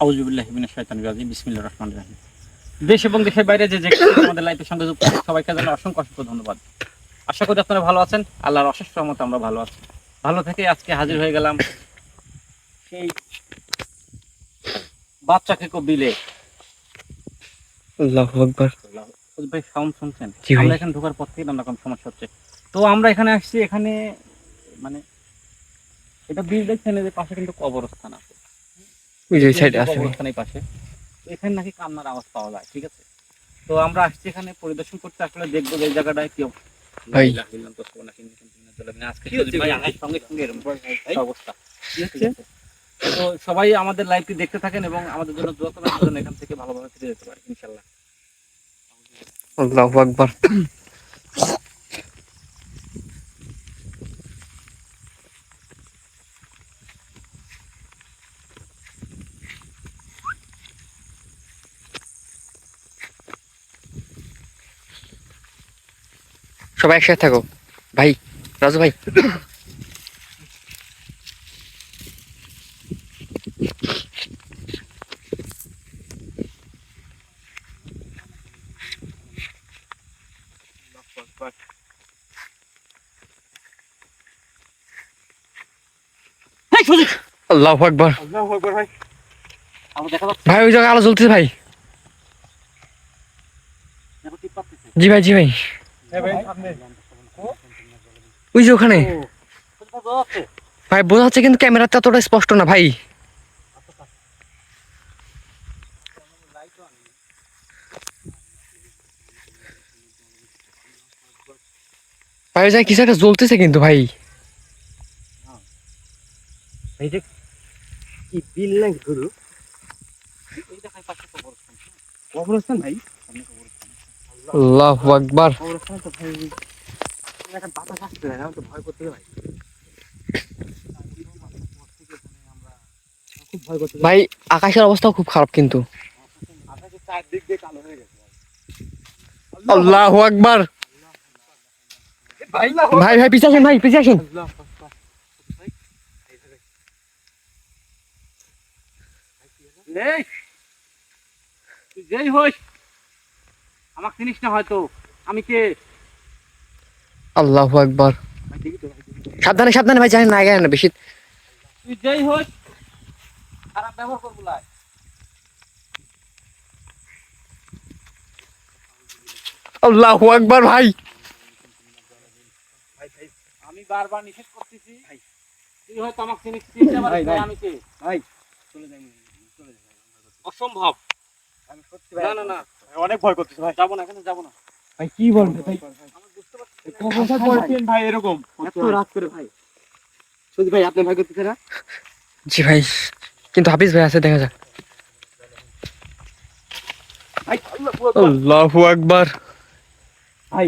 আউযু বিল্লাহি মিনাশ শাইতানির রাজিম বিসমিল্লাহির রহমানির রহিম। দেশ এবং দেশের বাইরে যে আমাদের লাইভের সঙ্গে যুক্ত আছেন সবাইকে জানাই অসংখ্য ধন্যবাদ। আশা করি আপনারা ভালো আছেন। আল্লাহর অশেষ রহমতে আমরা ভালো আছি। ভালো থেকে আজকে হাজির হয়ে গেলাম সেই বাচ্চা খেকো বিলে। আল্লাহু আকবার। ভাই সাউন্ড শুনছেন? জি ভাই। আমরা এখানে ঢোকার পর থেকে নানা রকম সমস্যা হচ্ছে। তো আমরা এখানে আসছি, এখানে মানে এটা বিল দেখছেন যে পাশে কিন্তু কবরস্থান আছে। ওই যে সাইডে আছে ভাই। কবরস্থানের পাশে তো এখানে নাকি কান্নার আওয়াজ পাওয়া যায়, ঠিক আছে? তো আমরা আসছি এখানে পরিদর্শন করতে, আসলে দেখবো যে এই জায়গাটায় কি ভাই অবস্থা। তো সবাই আমাদের লাইভটি দেখতে থাকেন এবং আমাদের জন্য দোয়া করার জন্য এখান থেকে ভালোভাবে ফিরে যেতে পারি ইনশাআল্লাহ। আল্লাহু আকবার। সবাই একসাথে থাকো ভাই, রাজু ভাই। আল্লাহু আকবার। আল্লাহু আকবার। ভাই আমরা দেখা যাচ্ছে ভাই ওই জায়গায় আলো জ্বলতেছে ভাই। জি ভাই, জি ভাই। ওই যে ওখানে ভাই বোঝা যাচ্ছে, কিন্তু ক্যামেরাতে এতটা স্পষ্ট না ভাই। ভাই ওই জায়গায় কিছু একটা জ্বলতেছে কিন্তু ভাই। এই যে কি বিল নাকি ধরো এই দেখায় পাশে কবরস্থান। কবরস্থান ভাই, সামনে কবরস্থান। আল্লাহু আকবার। কবরস্থান তো ভাই একটা বাতাস আসছে, আমি তো ভয় করতে ভাই। খুব ভয় করতে ভাই আকাশের অবস্থাও খুব খারাপ কিন্তু। আকাশে চারদিক দিয়ে কালো হয়ে গেছে। আল্লাহু আকবার। ভাই ভাই ভাই পিছে আসেন, ভাই পিছে আসেন। তুই যেই হোস আমাকে চিনিস না হয়তো, আমি কে? আল্লাহু আকবার। সাবধানে সাবধানে ভাই, জানেন না আগে না বেশি। তুই যেই হোস খারাপ ব্যবহার করবো না। আল্লাহু আকবার ভাই। আমি বারবার নিষেধ করতেছি, তুই হয়তো আমাকে চিনিস, চিনতে পারিস না আমি কে। ভাই চলে যাই, চলে যাই। অসম্ভব। আমি সত্যি ভাই, না না না অনেক ভয় করতেছি ভাই, যাবো না, এখানে যাবো না ভাই কি বলবে ভাই? আমি বুঝতে পারছি ভাই এরকম এত রাত করে ভাই। সত্যি ভাই আপনি ভয় করতেছেন না? জি ভাই, কিন্তু হাফিজ ভাই আছে, দেখা যাক। ভাই আল্লাহু আকবার। ভাই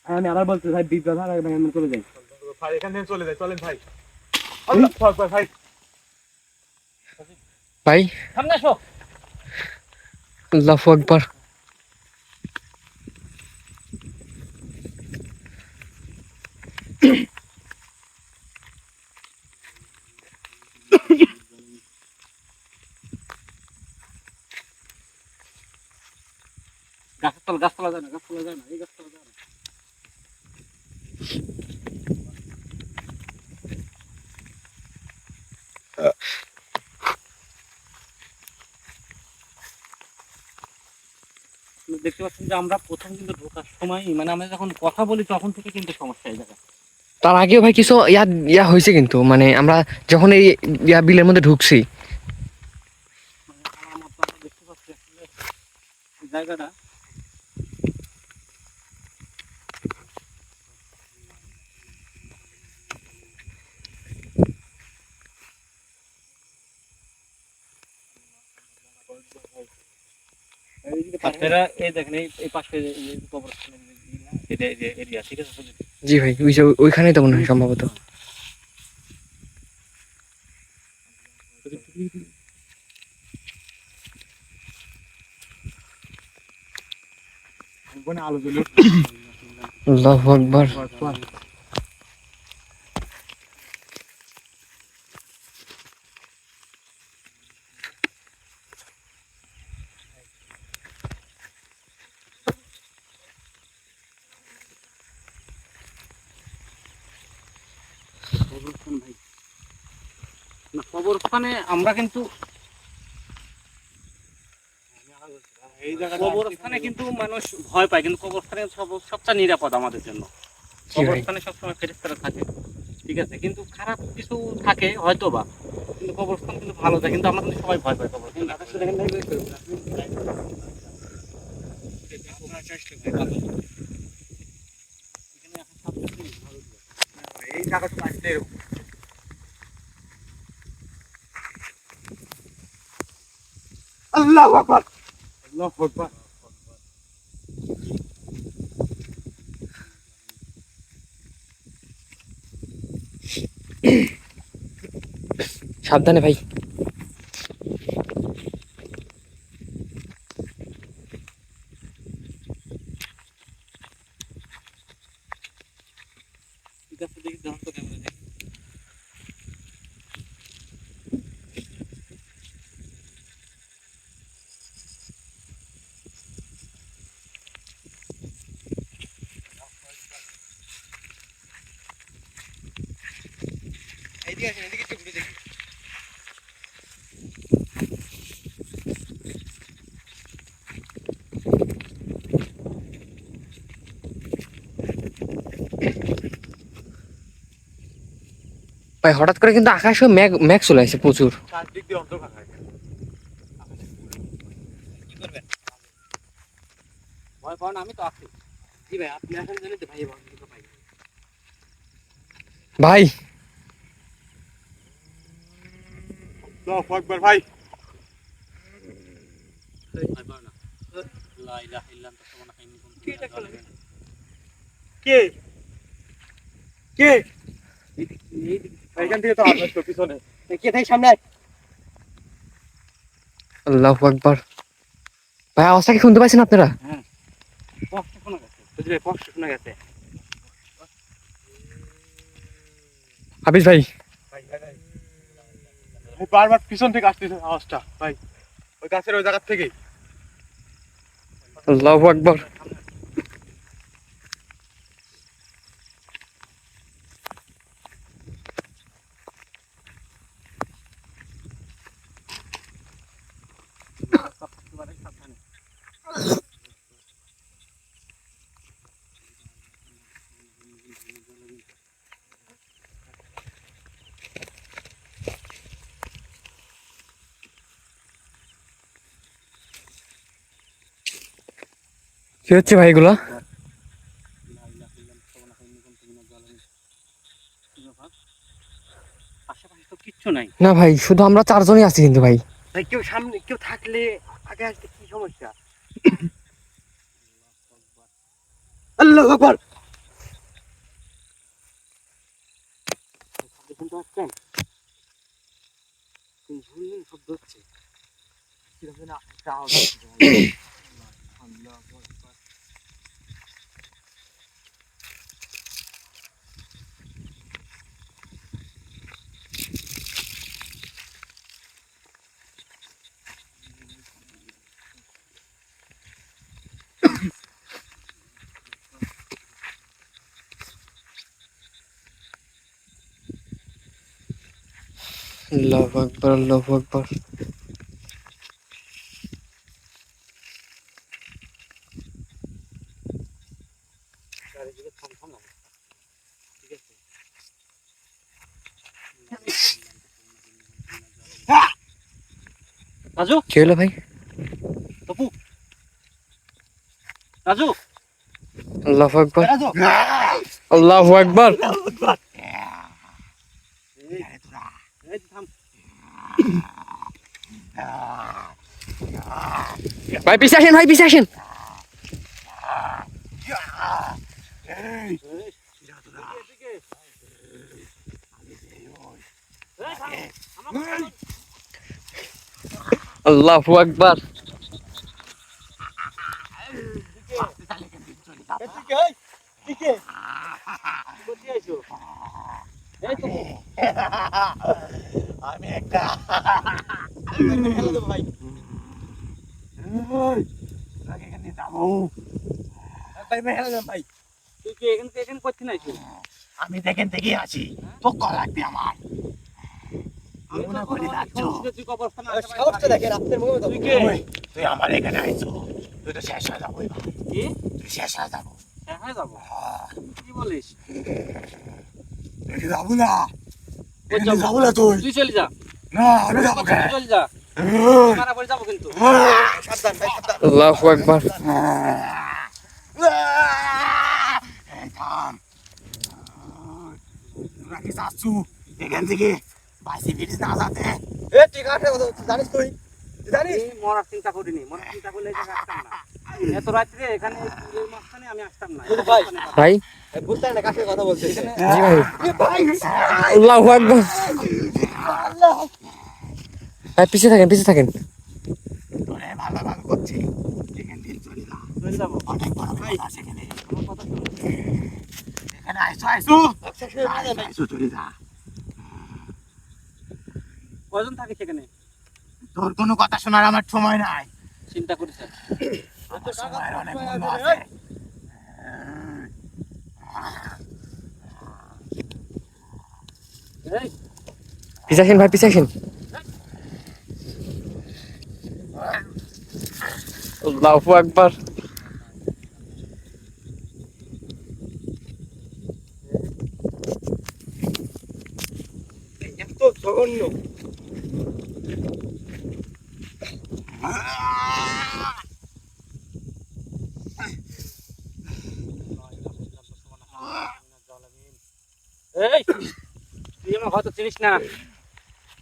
আমি আবার বলতে ভাই বিদ্যা ভাই আমি চলে যাই। ভাই এখান থেকে চলে যায়, চলেন ভাই। আল্লাহু আকবার ভাই। ভাই সামনে আসো। আল্লাহু আকবার। গাছতলা যায় না, গাছতলা যায় না, এই গাছতলা যায় না। দেখতে পাচ্ছেন যে আমরা প্রথম কিন্তু ঢোকার সময় মানে আমরা যখন কথা বলি তখন থেকে কিন্তু সমস্যা এই জায়গায়। তার আগেও ভাই কিছু ইয়া হয়েছে কিন্তু, মানে আমরা যখন এই বিলের মধ্যে ঢুকছি। মানে আপনারা দেখতে পাচ্ছি আসলে এই জায়গাটা আপনারা এই দেখেন এই পাশে এই কবরস্থানের এরিয়া, ঠিক আছে? জি ভাই ওই যে ওইখানেই তো মনে হয় সম্ভবত। আলো জ্বলে আল্লাহু আকবার। কবরস্থান ভাই, না কবরস্থানে আমরা কিন্তু এই জায়গাটা কবরস্থানে কিন্তু মানুষ ভয় পায়, কিন্তু কবরস্থানে সবচেয়ে নিরাপদ আমাদের জন্য। কি ভাই? কবরস্থানে সবসময় ফেরেশতারা থাকে, ঠিক আছে, কিন্তু খারাপ কিছু থাকে হয়তো বা, কিন্তু কবরস্থান কিন্তু ভালো যায়, কিন্তু আমরা কিন্তু সবাই ভয় পাই কবরস্থান। এই জায়গাটা আসলে এরকম। আল্লাহু আকবার, আল্লাহু আকবার। সাবধানে ভাই। ঠিক আছে, দেখি দাও তো ক্যামেরা দেখি। এইদিকে আসেন, এদিকে একটু ঘুরে দেখি। ভাই হঠাৎ করে কিন্তু আকাশে মেঘ মেঘ চলে আসে প্রচুর। চারদিক দিয়ে অন্ধকার হয়ে গেছে। কি করবেন? ভয় পাও না, আমি তো আছি। জি ভাই, আপনি আসেন জানেন তো ভাই, এবার কিন্তু পাই। ভাই আল্লাহু আকবার ভাই। ভয় পাও না। লা ইলাহা ইল্লা আনতা সুবহানাকা ইন্নী কুনতু মিনাজ জালিমিন। কে কে এইদিকে এখান থেকে তো আওয়াজ তো পিছনে। কে ভাই সামনে আয়। আল্লাহু আকবার। ভাই আওয়াজটা কি শুনতে পাচ্ছেন আপনারা? হ্যাঁ, কষ্ট শোনা গেছে, বুঝলি ভাই, কষ্ট শোনা গেছে। হাফিজ ভাই, ভাই বারবার পিছন থেকে আসতেছে আওয়াজটা ভাই, ওই গাছের ওই জায়গা থেকেই। আল্লাহু আকবার। সাবধানে। কি হচ্ছে ভাই এগুলা? লা ইলাহা ইল্লা আনতা সুবহানাকা ইন্নী কুনতু মিনাজ জালিমিন। কি ব্যাপার? আশেপাশে তো কিচ্ছু নাই। না ভাই, শুধু আমরা চারজনই আছি কিন্তু ভাই। ভাই কেউ সামনে কেউ থাকলে আগে আসতে কি সমস্যা? আল্লাহু আকবার। শুনতে পাচ্ছেন? ঝুলঝুল শব্দ হচ্ছে। কিরকম যেন একটা আওয়াজ আসছে ভাই। আল্লাহু আকবার। আল্লাহু আকবার, আল্লাহু আকবার। চারিদিকে থমথম অবস্থা। ঠিক আছে? রাজু, কি হলো ভাই? তপু, রাজু, আল্লাহু আকবার, রাজু। আল্লাহু আকবার। এই থাম। ভাই পিছে আসেন, ভাই পিছে আসেন। এদিকে। এই থাম। আমার আল্লাহু আকবার। এদিকে এই, এদিকে। কোথায় আইছো? এই তপু। আমি একটা হেলে দেবো ভাই। এখানে যাবো ভাই, ভাই হেলে যান ভাই। তুই কি এখানে করতে নাইছো? আমি দেখেন থেকে আছি তো ক লাগবে আমার আমি মনে করি লাগছো সাহসটা দেখে রাতের মুখে তো ওই, তুই আমার এখানে আইছো তুই তো শেষ হয়ে যাবো এবার কি তুই শেষ হয়ে যাবো হ্যাঁ যাবো কি বলিস তুই কি যাবো না কই এখানে যাবো? যাবো না তুই তুই চলে যা না আমি যাবো তুই কেন চলে যা মারা পড়ে যাবো কিন্তু সাবধান ভাই সাবধান আল্লাহু আকবার। এই থাম তোরা কি যাচ্ছু এখান থেকে বাসি ফিরিস না যাতে এ ঠিক আছে জানিস তুই জানিস আমি মরার চিন্তা করিনি মরার চিন্তা করলে এই জায়গায় আসতাম না এত রাত্রে এখানে এই মাঝখানে আমি আসতাম না ভাই ভাই বুঝতে না কাছে কথা বলছে জি ভাই আল্লাহু আকবার। ভাই পিছে থাকেন পিছে থাকেন। তোরে ভালো ভালো করছি এখান থেকে চলে যা চলে যাবো অনেক বড় বিপদ আছে এখানে আমার কথা শোনো। এখানে আইসো আইসো আইসো চলে যা কয়জন থাকে সেখানে তোর কোনো কথা শোনার আমার সময় নাই চিন্তা করিস না। আমার সময়ের অনেক মূল্য আছে এই পিছে আসেন ভাই পিছে আসেন। আল্লাহু আকবার। এত জঘন্য এই তুই আমার হয়তো চিনিস না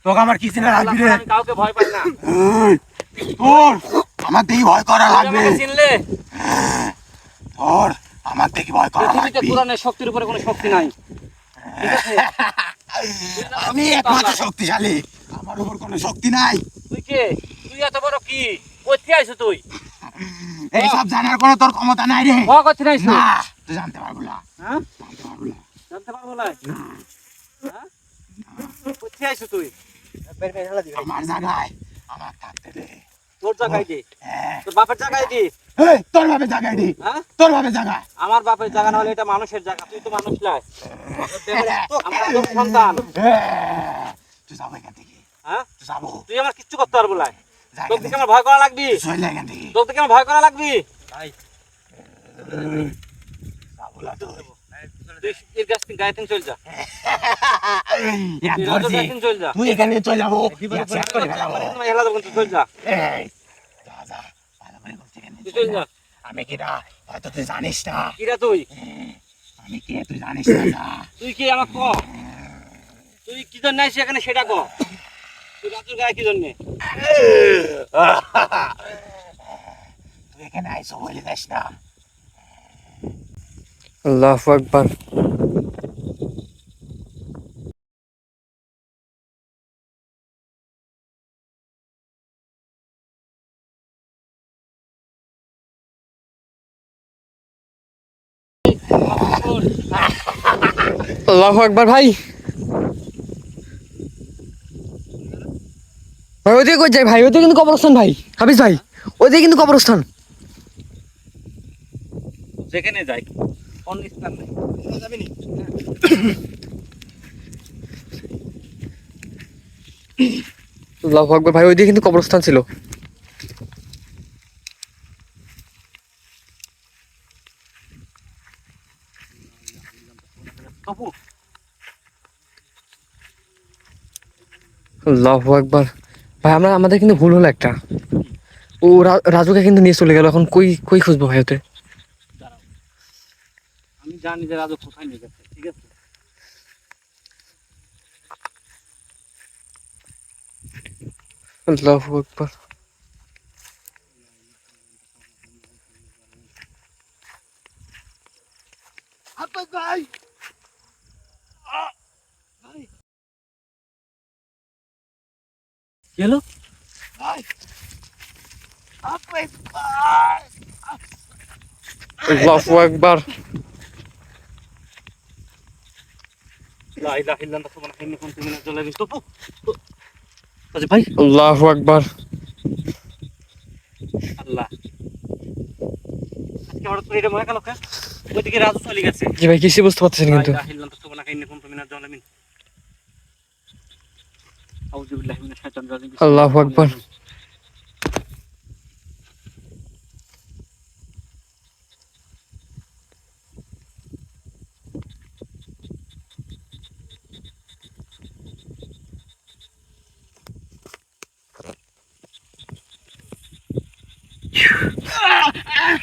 তোকে আমার কি চিনে লাগবি রে আমি কাউকে ভয় পাই না এই, তোর আমার দেখি ভয় করা তুই লাগবে আমাকে চিনলে তোর আমার দেখি ভয় করা পৃথিবীতে লাগবে কোরআনের শক্তির উপরে কোনো শক্তি নাই ঠিক আছে আমি একমাত্র শক্তিশালী আমার উপর কোনো শক্তি নাই তুই কে তুই এত বড় কি কোথায় আইছো তুই এইসব জানার কোনো তোর ক্ষমতা নাই রে ও কোথায় আইছো না তুই জানতে পারবো না হ্যাঁ জানতে পারবো না জানতে পারবো না হ্যাঁ কোথায় আইছো তুই বের বের হেলা দিবি আমার জায়গায় আমার থাকতে দে তোর জায়গায় দি হ্যাঁ। তোর বাপের জায়গায় দি এই, তোর ভাবে জায়গায় দি হ্যাঁ তোর ভাবে জায়গায় আমার বাপের জায়গা না হলে এটা মানুষের জায়গা তুই তো মানুষ নয় আমরা তোর সন্তান তুই যাবো এখান থেকে হ্যাঁ তুই যাবো তুই আমার কিচ্ছু করতে পারবো না যা তোর এখান দিকে থেকে। আমার ভয় করা লাগবি তুই চলে যা এখান থেকে তোর দিকে আমার ভয় করা লাগবি যাবো না তুই তুই এর কাছ থেকে গায়ে থেকে চলে যা এক তুই রাজুর ধরছি। কাছ থেকে চলে যা তুই এখানে চলে যাবো এক শেষ করে ফেলাবো তোমায় হেলা দেবো তুই চলে যা এই, যা, যা, ভালো করে বলছি এখানে তুই চলে চলে যা। যা আমি কিরা হয়তো তুই জানিস না কিরা তুই আমি কে তুই জানিস না যা। তুই কি আমাকে ক তুই কি জন্য আইছিস এখানে সেটা ক তুই রাজুর গায়ে কি জন্যে তুই এখানে আইসো বলে যাস না আল্লাহু আকবার। আল্লাহু আকবার ভাই। ভাই ওদিকে কই যাই ভাই ওদিকে কিন্তু কবরস্থান ভাই হাফিজ ভাই ওদিকে কিন্তু কবরস্থান। যেখানে যাই কোন স্থান নেই যাবি নি আল্লাহু আকবার ভাই ওইদিকে কিন্তু কবরস্থান ছিল। তপু আল্লাহু আকবার ভাই আমাদের কিন্তু ভুল হলো একটা। ও রাজুকে কিন্তু নিয়ে চলে গেল এখন কই কই খুঁজবো ভাই ওতে। দাঁড়াও আমি জানি যে রাজু কোথায় নিয়ে গেছে ঠিক আছে আল্লাহু আকবার। আপদ ভাই কি হলো ভাই আপদ ভাই আল্লাহু আকবার। লা ইলাহা ইল্লাল্লাহ সুবহানাকা ইন্নী কুনতু মিনাজ জালিমিন তপু আচ্ছা ভাই আল্লাহু আকবার। আল্লাহ আজকে হঠাৎ করে এটা মনে গেল ওইদিকে রাজু চলে গেছে জি ভাই কিছু বুঝতে পারতেছেন লা কিন্তু ইলাহা ইল্লাল্লাহ জাল আমিন আউযু বিল্লাহি মিনাশ শাইতানির রাজিম আল্লাহু আকবার।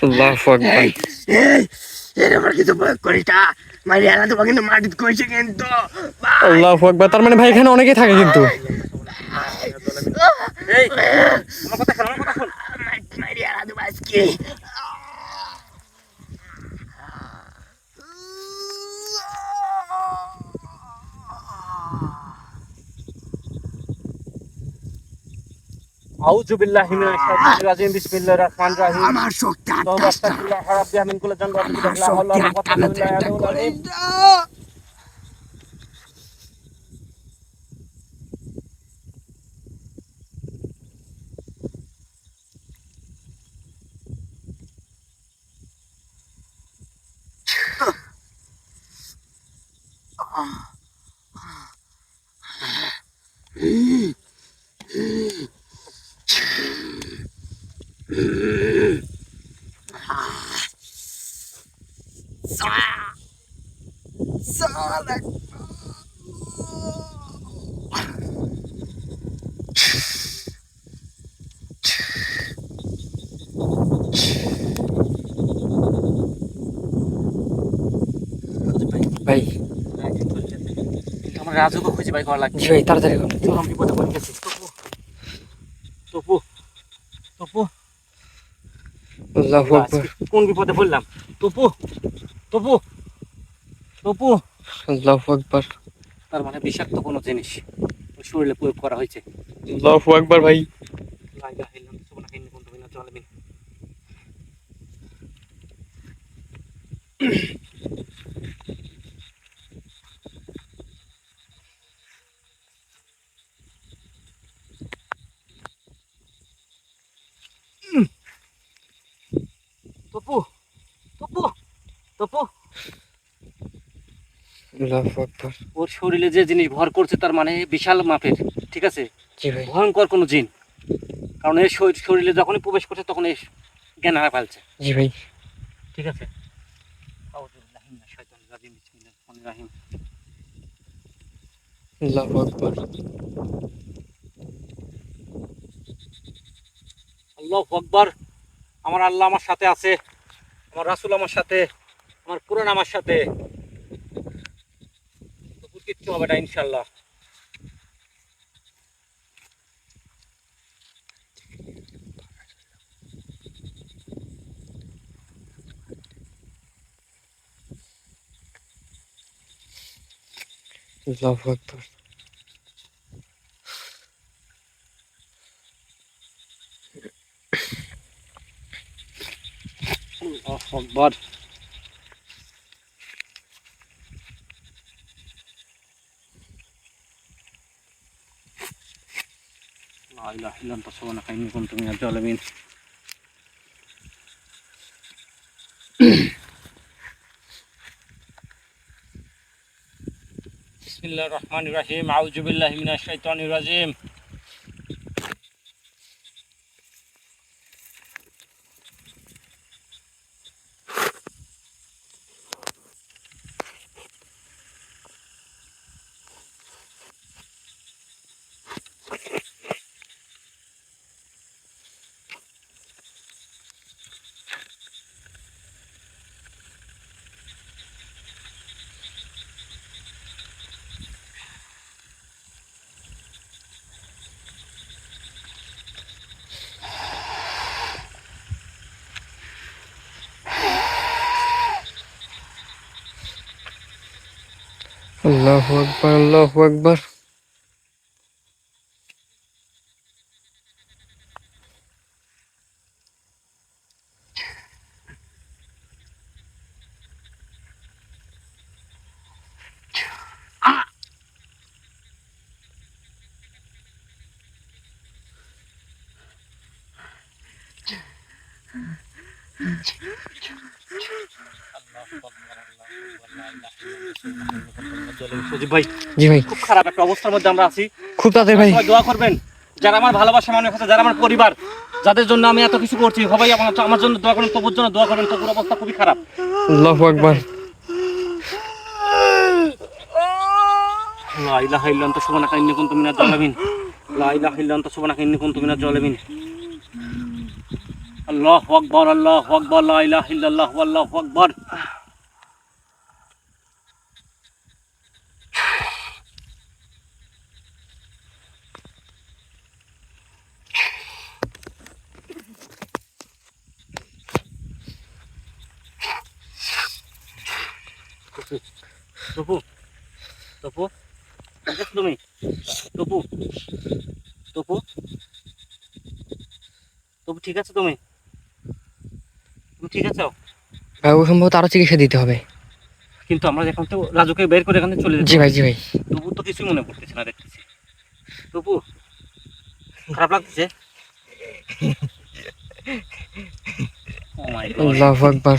আল্লাহু আকবার। এর আমার কিছু প্রয়োগ করিস না মারি আলা তোমাকে কিন্তু মাটিতে কইছে কিন্তু আল্লাহু আকবার। তার মানে ভাই এখানে অনেকেই থাকে কিন্তু। এই আমার কথা শোন, আমার কথা শোন। মারি আলা তোমার আজকে আউযু বিল্লাহি মিনাশ শাইতানির রাজিম বিসমিল্লাহির রহমানির রহিম আমার শক্তি তওবা আটকাস না আস্তাগফিরুল্লাহ রাব্বি মিন কুল্লি যানবি ওয়া আমার লা হাওলা শক্তি ওয়ালা কুওয়াতা আটকানোর ইল্লা চেষ্টা বিল্লাহিল করে আলিয়্যিল না ভাই কিন্তু আমার রাজুকে খুঁজে বাই করা লাগবে। জি ভাই তাড়াতাড়ি করুন। চরম বিপদে পড়ে গেছি। তপু তপু আল্লাহু আকবার। আজকে কোন বিপদে পড়লাম? তপু তপু তপু আল্লাহু আকবার। তার মানে বিষাক্ত কোনো জিনিস ওর শরীরে প্রয়োগ করা হয়েছে। আল্লাহু আকবার ভাই। লা ইলাহা ইল্লাল্লাহ সুবহানাকা ইন্নী কুনতু মিনাজ জালিমিন। তপু তপু তপু আল্লাহু আকবার। ওর শরীরে যে জিনিস ভর করছে তার মানে বিশাল মাপের, ঠিক আছে, জি ভাই। ভয়ঙ্কর কোনো জিন। কারণ এর শরীরে যখনই প্রবেশ করছে তখন এই জ্ঞান হারা ফেলছে, জি ভাই। ঠিক আছে। আউযু বিল্লাহি মিনাশ শাইতানির রাজিম বিসমিল্লাহির রহমানির রহিম। আল্লাহু আকবার। আল্লাহু আকবার। আমার আল্লাহ আমার সাথে আছে, আমার রাসূল আমার সাথে, আমার কুরআন আমার সাথে। তবু কিচ্ছু হবে না ইনশাআল্লাহ। আল্লাহু আকবার। আল্লাহু আকবার। লা ইলাহা ইল্লা আনতা সুবহানাকা ইন্নী কুনতু মিনাজ জালিমিন। বিসমিল্লাহির রহমানির রহিম আউযু বিল্লাহি মিনাশ শাইতানির রাজিম। আল্লাহু আকবার। আল্লাহু আকবার। সজীব ভাই, জি ভাই, খুব খারাপ একটা অবস্থার মধ্যে আমরা আছি। খুব তাড়াতাড়ি ভাই। সবাই দোয়া করবেন, যারা আমার ভালোবাসা মানুষ আছে, যারা আমার পরিবার, যাদের জন্য আমি এত কিছু করছি, সবাই আমার জন্য দোয়া করবেন, তবুর জন্য দোয়া করবেন। তবুর অবস্থা খুবই খারাপ। আল্লাহু আকবার। লা ইলাহা ইল্লা আনতা সুবহানাকা ইন্নী কুনতু মিনাজ জালিমিন। লা ইলাহা ইল্লা আনতা সুবহানাকা ইন্নী কুনতু মিনাজ জালিমিন। আল্লাহু আকবার, আল্লাহু আকবার, লা ইলাহা ইল্লাল্লাহ আল্লাহু আকবার। তপু, তপু, ঠিক আছো তুমি? তপু, তপু, তপু, ঠিক আছো তুমি? তুমি ঠিক আছো? ভাই ও সম্ভবত আরো চিকিৎসা দিতে হবে। কিন্তু আমরা এখন তো রাজুকে বের করে এখান থেকে চলে জি যেতে ভাই, জি ভাই। তবু তো কিছুই মনে পড়তেছে না, দেখতেছি। তপু, খারাপ লাগতেছে? Oh my God. আল্লাহু আকবার।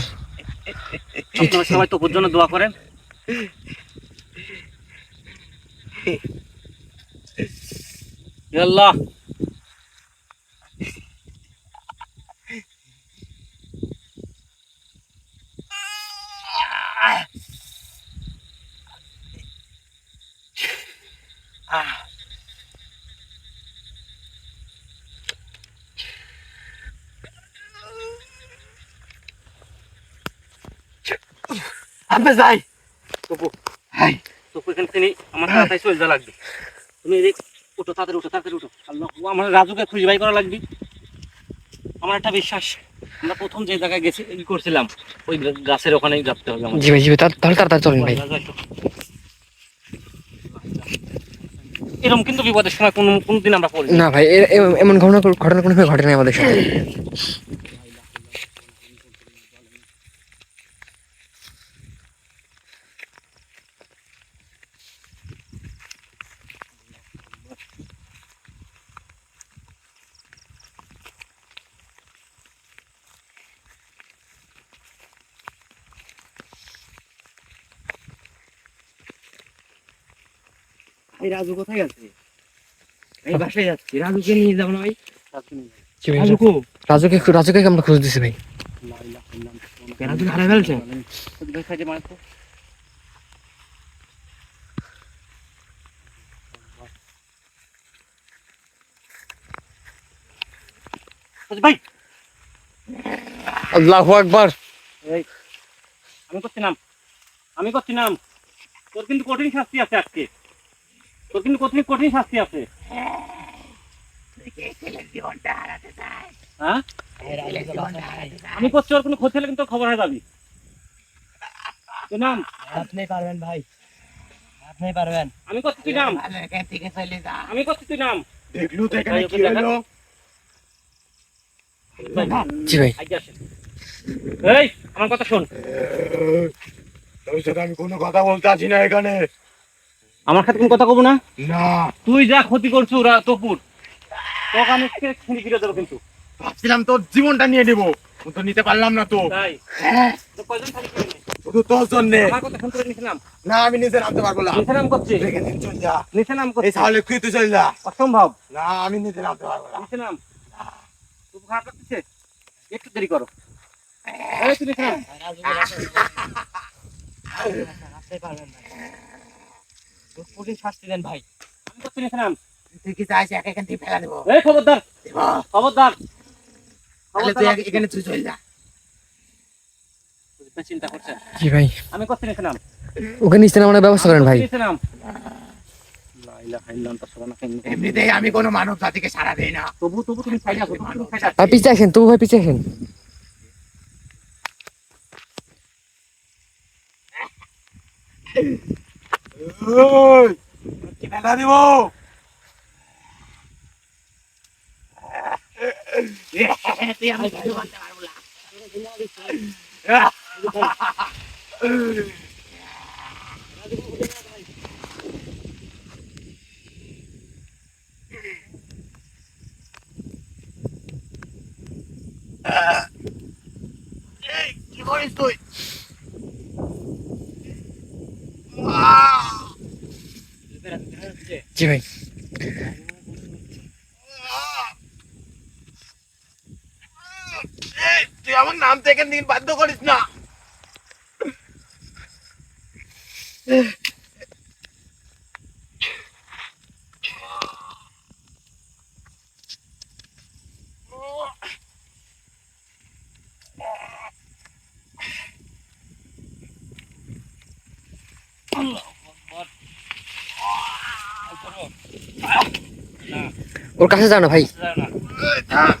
আপনারা সবাই তপুর জন্য দোয়া করেন। ইয়া আল্লাহ, আমি যাই। তপু, হাই তপু এখান থেকে আমার তাড়াতাড়ি চলে যাওয়া লাগবে। তুমি এদিক উঠো, তাড়াতাড়ি উঠো, তাড়াতাড়ি উঠো। আল্লাহ, আমার রাজুকে খুঁজে বাই করা লাগবে। আমার একটা বিশ্বাস, আমরা প্রথম যে জায়গায় গেছি ই করছিলাম, ওই গাছের ওখানেই যাতে হবে আমাদের। জি ভাই, জি ভাই, তাহলে তাড়াতাড়ি চলেন ভাই। এরকম কিন্তু বিপদের সময় কোনদিন আমরা পড়ি না ভাই, এমন ঘটনা ঘটনা কোনো সময় ঘটে নাই আমাদের সাথে। এই রাজু কোথায় গেছে? এই বাসায় যাচ্ছি, রাজুকে নিয়ে যাবো না ভাই? জি ভাই, রাজুকো, রাজুকে আমরা খোঁজ দিছি ভাই। রাজু হারাই ফেলছে। ভাই, আল্লাহু আকবার। এই আমি করছিলাম, আমি করছিলাম। তোর কিন্তু কঠিন শাস্তি আছে আজকে, তোর কিন্তু কঠিন কঠিন শাস্তি আছে। হ্যাঁ, আমি করছি, ওর কোনো ক্ষতি হলে কিন্তু খবর হয়ে যাবি। তোর নাম? আপনি পারবেন ভাই, আপনি পারবেন। আমি করছি, তুই নাম। আমি করছি, তুই নাম। দেখলু তো এখানে ভাই, কি ওকে দেখা। হলো? জি ভাই। আগে আসেন। এই আমার কথা শোন, তোর সাথে আমি কোনো কথা বলতে আছি না এখানে। আমার সাথে কোনো কথা কব না। না, তুই যা ক্ষতি করছু তপুর, তোকে আমি ফিরে দেবো কিন্তু। ভাবছিলাম তোর জীবনটা নিয়ে নেবো, তো নিতে পারলাম না তো। তাই হ্যাঁ, তো কয়জন খালি করে নে। শুধু তোর জন্যে। আমার কথা ফোন করে নিচে নাম। না, আমি নিজে নামতে পারবো না। নিচে নাম করছি, রেখে দিন, চল যা। নিচে নাম এই করছি। তাহলে কি তুই চল যা। অসম্ভব। না, আমি নিজে নামতে পারবো না। নিচে নাম। খুব খারাপ লাগতেছে, একটু দেরি করো। এই তুই নিচে নাম। আপনি পারবেন না, কঠিন শাস্তি দেন ভাই। আমি করছি, নিচে নাম। তুই কি চাইছিস এখান থেকে ফেলা দেবো? এই খবরদার, খবরদার, তাহলে তুই খবরদার। এখানে তুই চল যা। চিন্তা করছেন, জি ভাই, আমি করছি, নিচে নাম। ওকে নিচে নামানোর ব্যবস্থা করেন ভাই। নিচে নাম। লা ইলাহা ইল্লা আনতা সুবহানাকা ইন্নী কুনতু মিনাজ এমনিতেই আমি কোনো মানব জাতিকে সাড়া দেই না। জালিমিন। তবু তুমি সাইডে আসো, তুমি সাইডে আসো। আর পিছিয়ে আসেন, তবু ভাই পিছিয়ে আসেন। ওই, কি ফেলা দিব? তুই আমি কিছু করতে পারবো না। করিস তুই? আহ! জি ভাই। এই, তুই আমার নাম থেকে দিন বাধ্য করিস না। ওর কাছে যাও না ভাই। এই, থাম।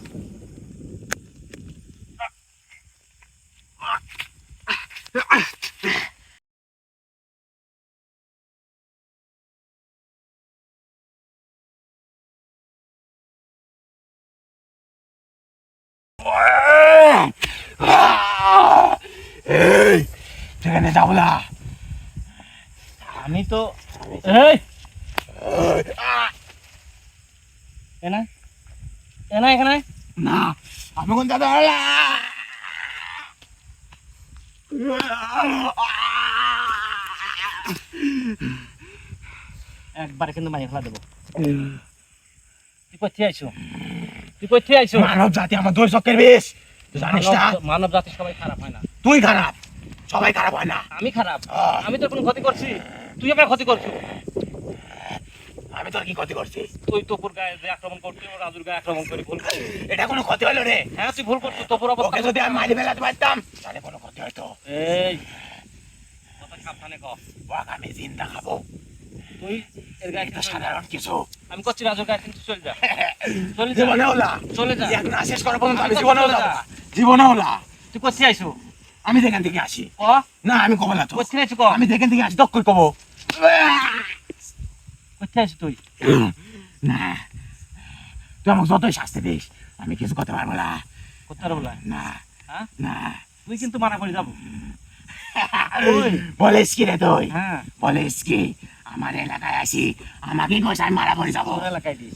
এই, সেখানে যাবো না। আমি তো এই এনা এনা এখানে না, আমি কোন দাদা একবারে কিন্তু মাইরে ফেলা দেবো। তুই কোথায় আইছো? তুই কোথায় আইছো? মানব জাতি আমার দুই চক্কের বিষ, তুই জানিস না? মানব জাতি সবাই খারাপ হয় না। তুই খারাপ, সবাই খারাপ হয় না। আমি খারাপ? আহ। আমি তোর কোনো ক্ষতি করছি? তুই আমার ক্ষতি করছো। আমি তোর কি ক্ষতি করছি? তুই তোপুর গায়ে যে আক্রমণ করছিস, ও রাজুর গায়ে আক্রমণ করে ভুল করছিস। এটা কোনো ক্ষতি হলো রে? হ্যাঁ তুই ভুল করছিস। তোপুর ওকে অবস্থা যদি আমি মারি ফেলাতে পারতাম তাহলে কোনো ক্ষতি হয়তো। এই কথা সাবধানে কর। ওকে আমি জিন্দা খাবো, তুই এর গায়ে এটা কিন্তু চলে যা। সাধারণ কিছু। আমি করছি রাজুর গায়ে কিন্তু চলে যা। চলে যা। জীবনে হলা, চলে যা। এক না শেষ করার পর্যন্ত আমি আমি তো জীবনে চলে হলা, যা। জীবনে হলা। তুই কোথায় আইছো? আমি যেখান থেকে আসি, ক না আমি কব না তো। কোথায় আইছো ক? আমি যেখান থেকে আসি তখন কব। কোথায় আইছো তুই? না, তুই আমাকে যতই শাস্তি দিস আমি কিছু করতে পারবো না। কোথায় রে বলা? না হ্যাঁ না, তুই কিন্তু মানা করে যাবো। বলিস কি রে তুই? হ্যাঁ বলিস কি আমার এলাকায় আসি আমাকে কষাই মারা পড়ে যাবো? তোর এলাকায় দিস।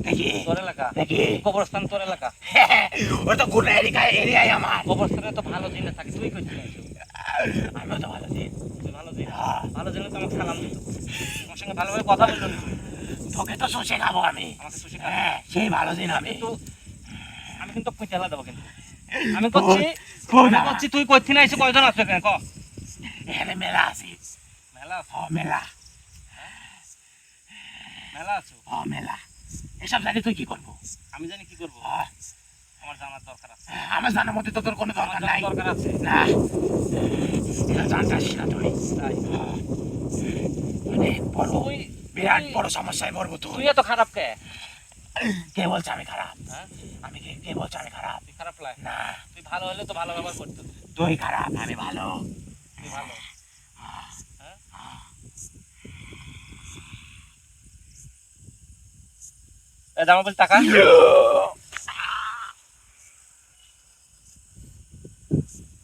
দেখি তোর এলাকা দেখি, কবরস্থান তোর এলাকা। ওর তো গোটা এরিয়ায় আমার। কবরস্থানে তো ভালো জিনিস থাকে। তুই কোথায় আইছো? আমিও তো ভালো দিন, তুই ভালো জিনিস হ্যাঁ। ভালো জিনিস তো আমাকে সালাম দিত। আমার সঙ্গে ভালোভাবে কথা বললো না। তোকে তো শুষে খাবো আমি। আমাকে সুশি খাবে। হ্যাঁ, সেই ভালো দিন আমি। কিন্তু আমি কিন্তু পয়সা দেবো কিন্তু। আমি করছি কই আমি না? করছি তুই কোথায় আইছো? কয়জন আছো এখানে ক? এখানে মেলা আছিস? মেলা আছো? মেলা, মেলা আছো? মেলা। এসব জানি তুই কি করবো? আমি জানি কি করবো। আহ, আমার জানার দরকার আছে। আমার জানার মধ্যে তো তোর কোনো আমার দরকার জানার নাই। দরকার আছে। না, এটা জানতাস না তুই। তাই অনেক বড়, তুই বিরাট তুই- বড় সমস্যায় পড়বো তুই। তুই এত খারাপ কে? কে বলছে আমি খারাপ? হ্যাঁ আমি কে বলছে আমি খারাপ? তুই খারাপ লাগে না, তুই ভালো হলে তো ভালো ব্যবহার করতো। তুই খারাপ আমি ভালো। তুই ভালো হ্যাঁ জামা বল টাকা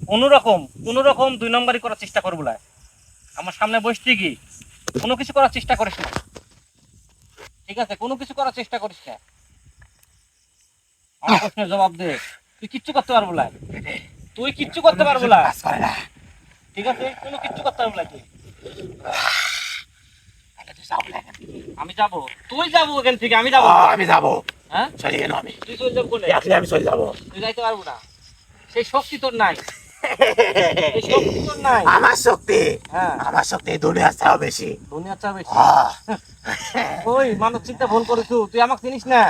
কোন রকম 2 নম্বরই করার চেষ্টা করবো না। আমার সামনে বসতে কি কোনো কিছু করার চেষ্টা করিস না। ঠিক আছে কোনো কিছু করার চেষ্টা করিস না। আমার প্রশ্নের জবাব দে। তুই কিচ্ছু করতে পারবো না। তুই কিচ্ছু করতে পারবো না। কাজ করে না। ঠিক আছে কোনো কিচ্ছু করতে পারবো না তুই। তাহলে তুই যাবো না এখান থেকে। আমি যাবো তুই যাবো এখান থেকে আমি যাবো। আমি যাবো, হ্যাঁ চলে গেল আমি। তুই চলে যাবো বলে আসলে আমি চলে যাবো। তুই যাইতে পারবো না। সেই শক্তি তোর নাই। সেই শক্তি তোর নাই। আমার শক্তি, হ্যাঁ আমার শক্তি দুনিয়ার চেয়েও বেশি। দুনিয়া চাও বেশি। আহ, ওই মানব চিন্তা ভুল করেছো। তুই আমাকে চিনিস না।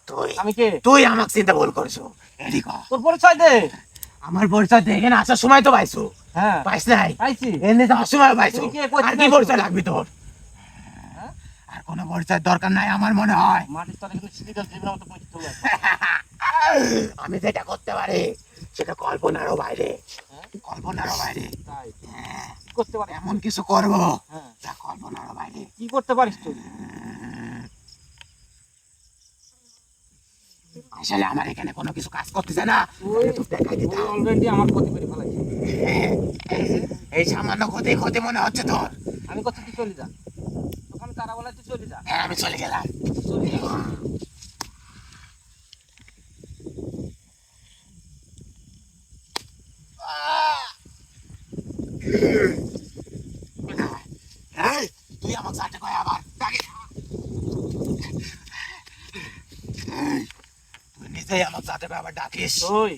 তুই আমি কে? তুই আমাকে চিন্তা ভুল করছো। এদিক আয়। তোর পরিচয় দে। আমার পরিচয় দিয়ে এখানে আসার সময় তো পাইছো, হ্যাঁ পাইস নাই? পাইছি। এমনি যাওয়ার সময় পাইছো। তুই কে? কই আর কি থেকে পরিচয় লাগবে তোর? হ্যাঁ? আর কোনো পরিচয় দরকার নাই আমার মনে হয়। মাটির তলে কিন্তু সিরিয়াল জীবনের মতো পৌঁছে চলে আসে। আমি যেটা করতে পারি সেটা কল্পনারও বাইরে, হ্যাঁ? কল্পনারও বাইরে। তাই হ্যাঁ, কি করতে পারিস? এমন কিছু করবো হ্যাঁ যা কল্পনারও বাইরে। কি করতে পারিস তুই? আসলে আমার এখানে কোনো কিছু কাজ করতেছে না, ওই তো দেখাই দিতাম। অলরেডি আমার ক্ষতি করে ফেলাইছিস। এই সামান্য ক্ষতি ক্ষতি মনে হচ্ছে তোর? আমি কথা তুই চলে যা। তোকে আমি তারা বলে তুই চলে যা। হ্যাঁ আমি চলে গেলাম। চলে যা। আহ! এই, তুই আমাকে চাটে কয় আবার এই, তুই নিজেই আমাকে চাটে কয় আবার ডাকিস। ওই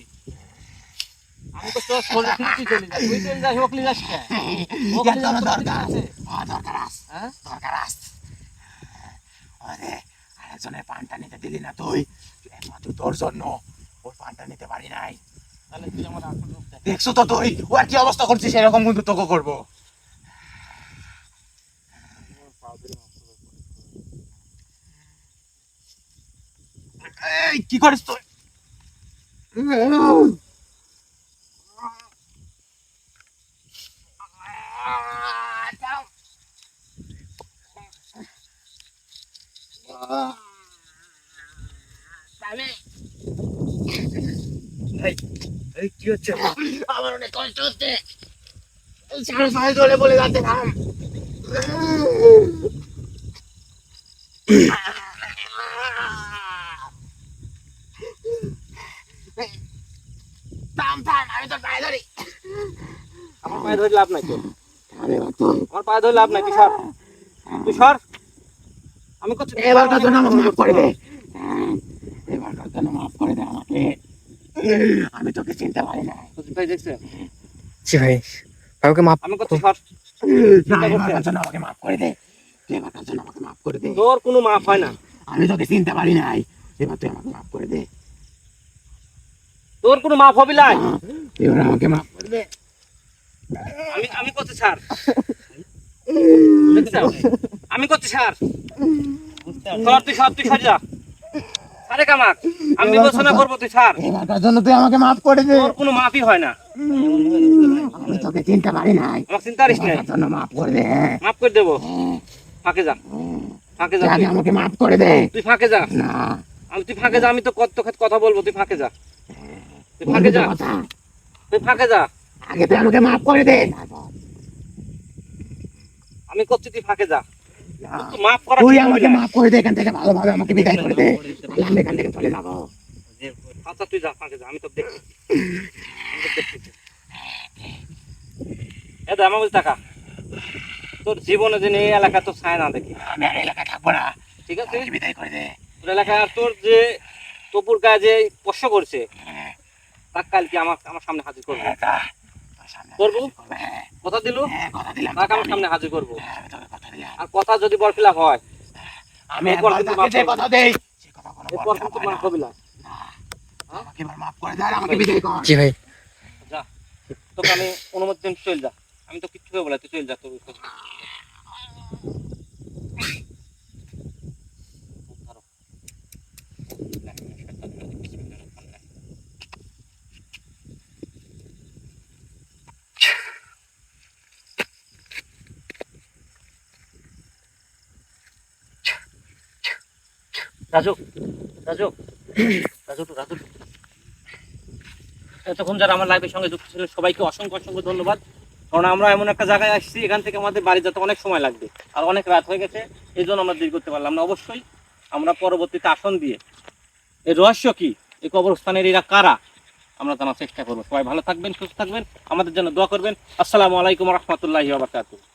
আমি তো তোর সোজা তুই চলে যা, তুই চলে যাস ওকলি যাস কে? ইয়ার তো আমার দরকার আছে। দরকার আছে, হ্যাঁ দরকার আছে। আরে আরেকজনের পানটা নিতে দিলি না তুই, একমাত্র তোর জন্য ওর পানটা নিতে পারি নাই। তাহলে তুই আমার আসল রূপ দেখ। দেখছো তো তুই ও আর কি অবস্থা করছিস, এরকম কিন্তু তোকে করবো। এই কি করিস তুই? এই কি হচ্ছে? আমার অনেক কষ্ট হচ্ছে, সাড়ে ছয় ধরে বলে যাচ্ছে থাম। থাম থাম, আমি তোর পায়ে ধরি। আমার পায়ে ধরে লাভ নাই তো, আরে তুই আমার পায়ে ধরে লাভ নাই, তুই সর, তুই সর। আমি করছি এবারকার জন্য আমাকে মাফ করে দে, এবারকার জন্য মাফ করে দে আমাকে। আমি তোকে চিনতে পারি না। ভাই দেখছেন, জি ভাই, ভাই ওকে মাফ। আমি করছি সর। এবারকার জন্য আমাকে মাফ করে দে, এবারকার জন্য আমাকে মাফ করে দে। তোর কোনো মাফ হয় না, আমি তোকে চিনতে পারি নাই, এবার তুই আমাকে মাফ করে দে। তোর কোনো মাফ হবে নাই। এবার আমাকে মাফ করে দে। আমি করছি ছাড়, দেখছেন? আমি করছি ছাড়, সর তুই, সর তুই, সর যা, সারে কামাক, আমি বিবেচনা করবো, তুই ছাড়। এবারকার জন্য তুই আমাকে মাফ করে দে। তোর কোনো মাফই হয় না, আমি তোকে চিনতে পারি নাই, আমার চিন্তা করিস না, এবারকার জন্য মাফ করে দে। মাফ করে দেবো। ফাঁকে যা, ফাঁকে যা, তুই আগে আমাকে মাফ করে দে। তুই ফাঁকে যা, না, তুই ফাঁকে যা, আমি তো কত কথা বলবো, তুই ফাঁকে যা, তুই ফাঁকে যা, কথা। তুই ফাঁকে যা, আগে তুই আমাকে মাফ করে দে। আমি করছি, তুই ফাঁকে যা, না, তুই মাফ করা তুই ঠিক হবে আমাকে না। মাফ করে দে, এখান থেকে ভালোভাবে আমাকে বিদায় করে দে। আমি এখান থেকে চলে যাবো। আচ্ছা তুই যা, ফাঁকে যা, আমি তো দেখছি, আমি তো দেখতেছি। এ দা আমার বলছি টাকা, তোর জীবনে যেন এই এলাকা তোর ছায়া না দেখি, আমি আর এলাকায় থাকবো না, ঠিক আছে? আমাকে বিদায় করে দে। তোর এলাকায় আর তোর যে তপুর গায়ে যে স্পর্শ করছে, তার কালকে আমার সামনে হাজির করবো, যা, তোর সামনে করবো? হ্যাঁ, কথা দিলু, হ্যাঁ, কথা দিলাম তাকে তোকে আমার আমি। সামনে হাজির করবো, হ্যাঁ, আমি তোকে কথা দিলাম। আর কথা যদি বরফিলা হয়, আমি এরপর একবার কিন্তু তাকে মাফ যে করবো। কথা দেই, সে কথা কোনো এরপর বদলা কিন্তু হয় না। মাফ হবে না। না, আমাকে এবার মাফ করে দে আর আমাকে বিদায় কর। জি ভাই, যা, তোকে আমি অনুমতি দিন, চল যা, আমি তো কিচ্ছু বলে, তুই চল যা, তোর রাজু, রাজু, রাজু, রাজু, এতক্ষণ যারা আমার লাইফের সঙ্গে যুক্ত ছিল সবাইকে অসংখ্য অসংখ্য ধন্যবাদ। কারণ আমরা এমন একটা জায়গায় আসছি, এখান থেকে আমাদের বাড়ি যেতে অনেক সময় লাগবে, আর অনেক রাত হয়ে গেছে, এই জন্য আমরা দেরি করতে পারলাম না। অবশ্যই আমরা পরবর্তীতে আসন দিয়ে এই রহস্য কি, এই কবরস্থানের এরা কারা, আমরা জানার চেষ্টা করবো। সবাই ভালো থাকবেন, সুস্থ থাকবেন, আমাদের জন্য দোয়া করবেন। আসসালামু আলাইকুম রহমতুল্লাহি ওয়া বারাকাতুহু।